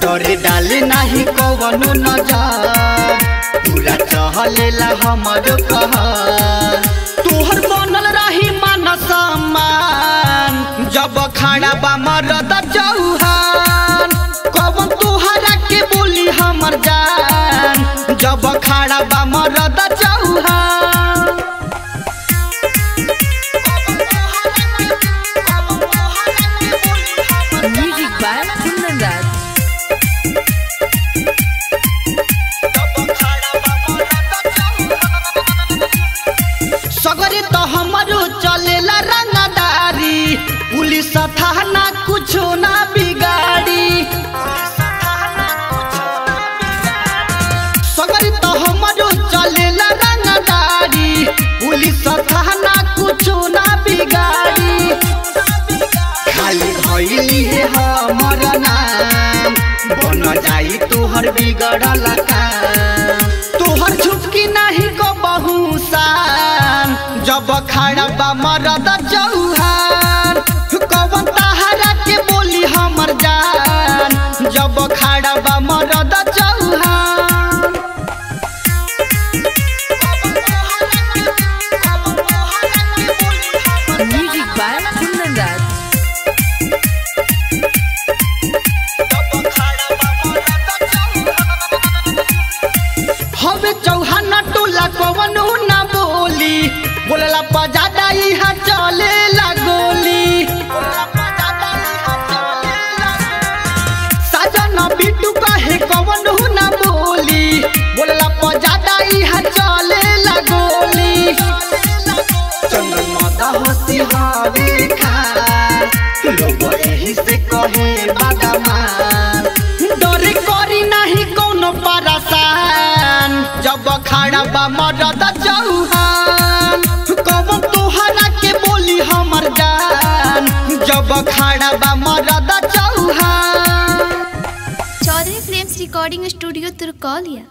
डरे डाले नहीं कवनो नजर पूरा चहलेला हमरो कहर तोहर बनल रही मान सम्मान जब खड़ा बा मरद चौहान कवन तोहरा के बोली हमर जान जब खड़ा बा मरद चौहान। म्यूजिक बाय कुंदन सगरे तो हमरो चलेला रंगदारी पुलिस थाना कुछो ना बिगाड़ी सगरे तो हमरो चलेला रंगदारी पुलिस थाना कुछो ना बिगाड़ी खाली भइली है हमर नाम बन जाई तोहर बिगड़ल काम तोहर झुकी नहीं को बहुसान जब खड़ा बा मरद चौहान कवन तहरा के बोली हमर जान जब खड़ा बा मरद चौहान। म्यूजिक बाय कुंदन हवे चौहान टोला कवनो ना बोली बोलला पजादा इहा चलेला गोली साजन बिट्टू कहे कवनो ना बोली बोलला पजादा इहा चलेला गोली चंदन माता हंसी हावे खान लोग यही से कहे बादामान डरे करी नहीं कोनो परेशान जब खड़ा बा मरद चौहान कवन तोहरा के बोली हमर जान जब खड़ा बा मरद Chauhan. Chaudhary films recording studio Turkaulia.